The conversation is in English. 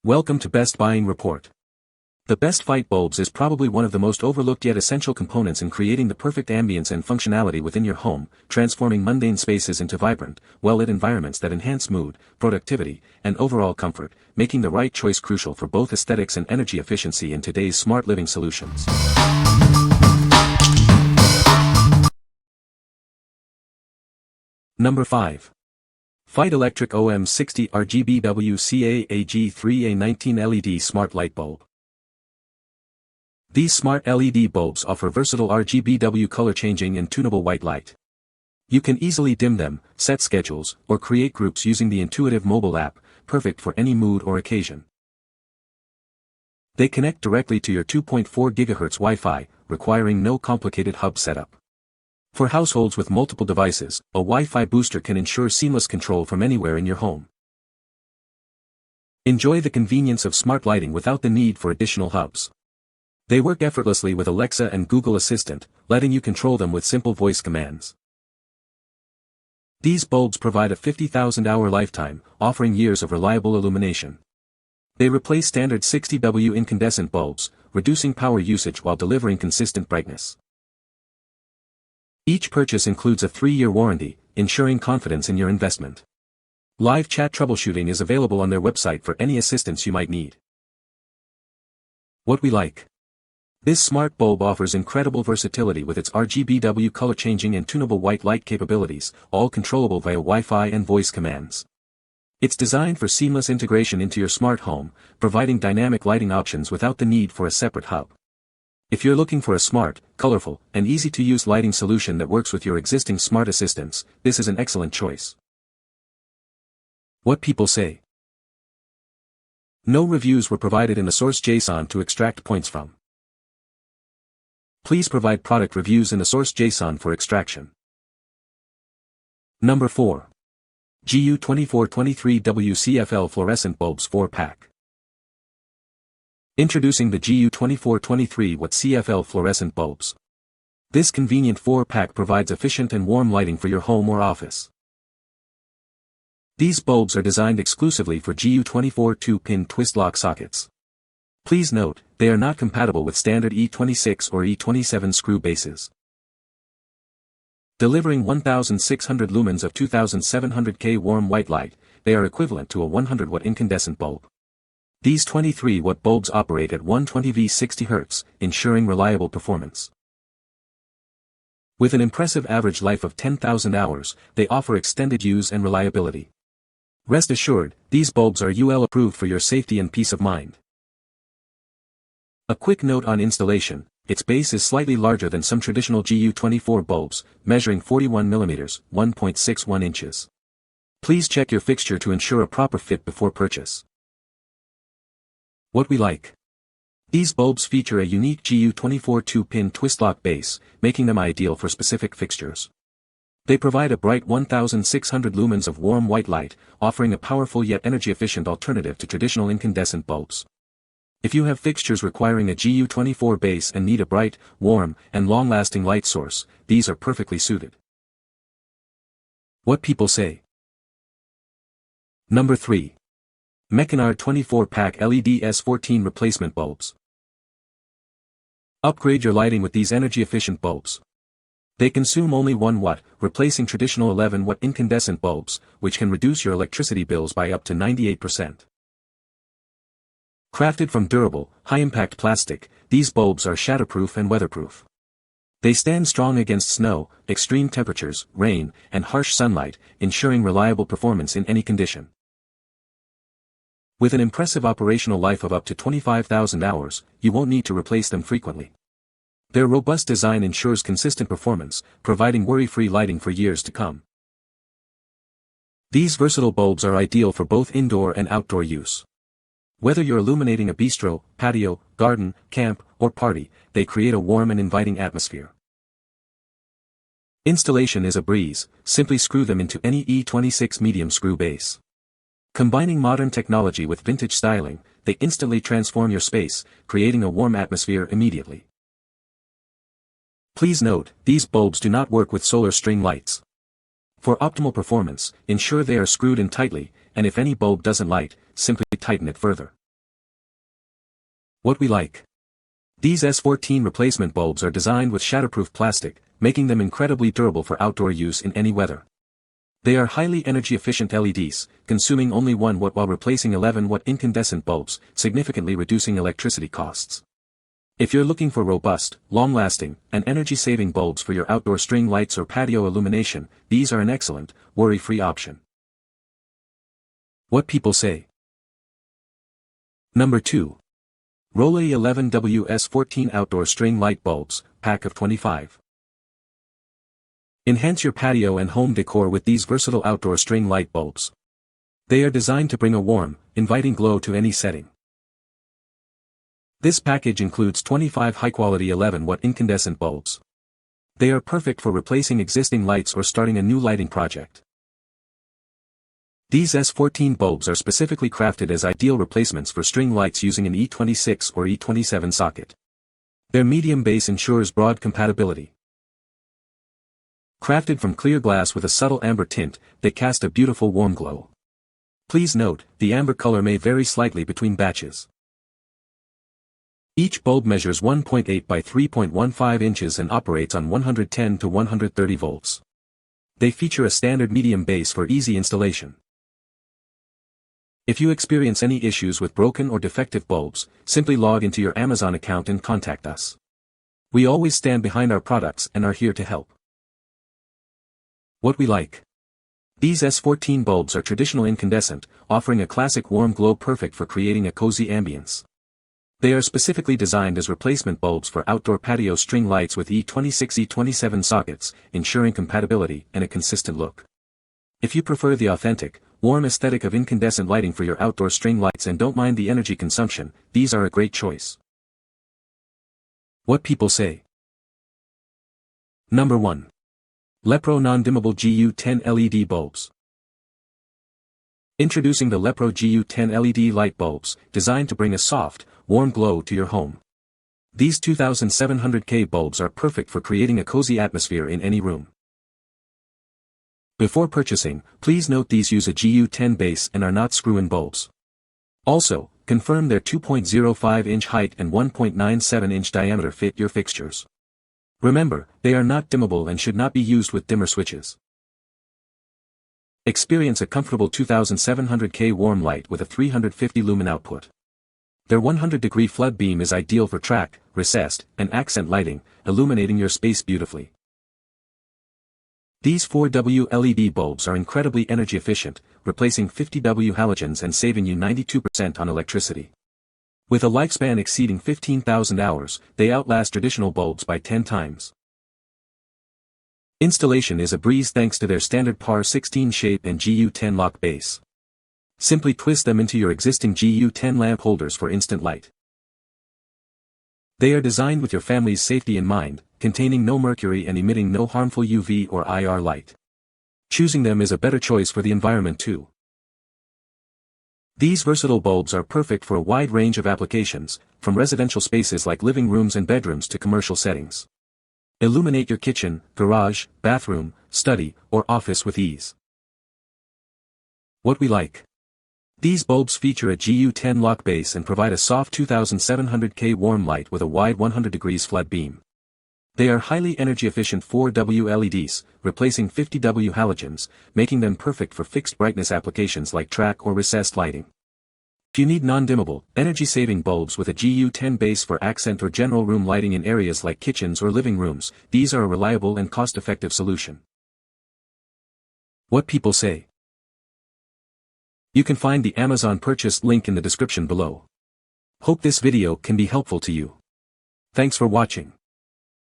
Welcome to Best Buying Report. The best Feit Bulbs is probably one of the most overlooked yet essential components in creating the perfect ambience and functionality within your home, transforming mundane spaces into vibrant, well-lit environments that enhance mood, productivity, and overall comfort, making the right choice crucial for both aesthetics and energy efficiency in today's smart living solutions. Number 5. Feit Electric OM60 RGBW CAAG3A19 LED Smart Light Bulb. These smart LED bulbs offer versatile RGBW color changing and tunable white light. You can easily dim them, set schedules, or create groups using the intuitive mobile app, perfect for any mood or occasion. They connect directly to your 2.4 GHz Wi-Fi, requiring no complicated hub setup. For households with multiple devices, a Wi-Fi booster can ensure seamless control from anywhere in your home. Enjoy the convenience of smart lighting without the need for additional hubs. They work effortlessly with Alexa and Google Assistant, letting you control them with simple voice commands. These bulbs provide a 50,000-hour lifetime, offering years of reliable illumination. They replace standard 60W incandescent bulbs, reducing power usage while delivering consistent brightness. Each purchase includes a 3-year warranty, ensuring confidence in your investment. Live chat troubleshooting is available on their website for any assistance you might need. What we like. This smart bulb offers incredible versatility with its RGBW color changing and tunable white light capabilities, all controllable via Wi-Fi and voice commands. It's designed for seamless integration into your smart home, providing dynamic lighting options without the need for a separate hub. If you're looking for a smart, colorful, and easy-to-use lighting solution that works with your existing smart assistants, this is an excellent choice. What people say. No reviews were provided in the source JSON to extract points from. Please provide product reviews in the source JSON for extraction. Number 4. GU2423 WCFL Fluorescent Bulbs 4-pack. Introducing the GU2423 CFL Fluorescent Bulbs. This convenient 4-pack provides efficient and warm lighting for your home or office. These bulbs are designed exclusively for GU24 2-pin twist-lock sockets. Please note, they are not compatible with standard E26 or E27 screw bases. Delivering 1,600 lumens of 2,700K warm white light, they are equivalent to a 100-watt incandescent bulb. These 23-watt bulbs operate at 120V 60 Hz, ensuring reliable performance. With an impressive average life of 10,000 hours, they offer extended use and reliability. Rest assured, these bulbs are UL approved for your safety and peace of mind. A quick note on installation: its base is slightly larger than some traditional GU24 bulbs, measuring 41 mm, 1.61 inches. Please check your fixture to ensure a proper fit before purchase. What we like. These bulbs feature a unique GU24 2-pin twist-lock base, making them ideal for specific fixtures. They provide a bright 1,600 lumens of warm white light, offering a powerful yet energy-efficient alternative to traditional incandescent bulbs. If you have fixtures requiring a GU24 base and need a bright, warm, and long-lasting light source, these are perfectly suited. What people say. Number 3. Meconard 24-pack LED S14 replacement bulbs. Upgrade your lighting with these energy-efficient bulbs. They consume only 1 watt, replacing traditional 11-watt incandescent bulbs, which can reduce your electricity bills by up to 98%. Crafted from durable, high-impact plastic, these bulbs are shatterproof and weatherproof. They stand strong against snow, extreme temperatures, rain, and harsh sunlight, ensuring reliable performance in any condition. With an impressive operational life of up to 25,000 hours, you won't need to replace them frequently. Their robust design ensures consistent performance, providing worry-free lighting for years to come. These versatile bulbs are ideal for both indoor and outdoor use. Whether you're illuminating a bistro, patio, garden, camp, or party, they create a warm and inviting atmosphere. Installation is a breeze. Simply screw them into any E26 medium screw base. Combining modern technology with vintage styling, they instantly transform your space, creating a warm atmosphere immediately. Please note, these bulbs do not work with solar string lights. For optimal performance, ensure they are screwed in tightly, and if any bulb doesn't light, simply tighten it further. What we like. These S14 replacement bulbs are designed with shatterproof plastic, making them incredibly durable for outdoor use in any weather. They are highly energy-efficient LEDs, consuming only 1 watt while replacing 11 watt incandescent bulbs, significantly reducing electricity costs. If you're looking for robust, long-lasting, and energy-saving bulbs for your outdoor string lights or patio illumination, these are an excellent, worry-free option. What people say. Number 2. Rolay 11WS14 Outdoor String Light Bulbs, pack of 25. Enhance your patio and home decor with these versatile outdoor string light bulbs. They are designed to bring a warm, inviting glow to any setting. This package includes 25 high-quality 11-watt incandescent bulbs. They are perfect for replacing existing lights or starting a new lighting project. These S14 bulbs are specifically crafted as ideal replacements for string lights using an E26 or E27 socket. Their medium base ensures broad compatibility. Crafted from clear glass with a subtle amber tint, they cast a beautiful warm glow. Please note, the amber color may vary slightly between batches. Each bulb measures 1.8 by 3.15 inches and operates on 110 to 130 volts. They feature a standard medium base for easy installation. If you experience any issues with broken or defective bulbs, simply log into your Amazon account and contact us. We always stand behind our products and are here to help. What we like. These S14 bulbs are traditional incandescent, offering a classic warm glow perfect for creating a cozy ambience. They are specifically designed as replacement bulbs for outdoor patio string lights with E26-E27 sockets, ensuring compatibility and a consistent look. If you prefer the authentic, warm aesthetic of incandescent lighting for your outdoor string lights and don't mind the energy consumption, these are a great choice. What people say. Number 1. Lepro Non-Dimmable GU10 LED Bulbs. Introducing the Lepro GU10 LED light bulbs, designed to bring a soft, warm glow to your home. These 2700K bulbs are perfect for creating a cozy atmosphere in any room. Before purchasing, please note these use a GU10 base and are not screw-in bulbs. Also, confirm their 2.05-inch height and 1.97-inch diameter fit your fixtures. Remember, they are not dimmable and should not be used with dimmer switches. Experience a comfortable 2700K warm light with a 350 lumen output. Their 100-degree flood beam is ideal for track, recessed, and accent lighting, illuminating your space beautifully. These 4W LED bulbs are incredibly energy efficient, replacing 50W halogens and saving you 92% on electricity. With a lifespan exceeding 15,000 hours, they outlast traditional bulbs by 10 times. Installation is a breeze thanks to their standard PAR 16 shape and GU10 lock base. Simply twist them into your existing GU10 lamp holders for instant light. They are designed with your family's safety in mind, containing no mercury and emitting no harmful UV or IR light. Choosing them is a better choice for the environment too. These versatile bulbs are perfect for a wide range of applications, from residential spaces like living rooms and bedrooms to commercial settings. Illuminate your kitchen, garage, bathroom, study, or office with ease. What we like. These bulbs feature a GU10 lock base and provide a soft 2700K warm light with a wide 100 degrees flood beam. They are highly energy-efficient 4W LEDs, replacing 50W halogens, making them perfect for fixed brightness applications like track or recessed lighting. If you need non-dimmable, energy-saving bulbs with a GU10 base for accent or general room lighting in areas like kitchens or living rooms, these are a reliable and cost-effective solution. What people say. You can find the Amazon purchase link in the description below. Hope this video can be helpful to you. Thanks for watching.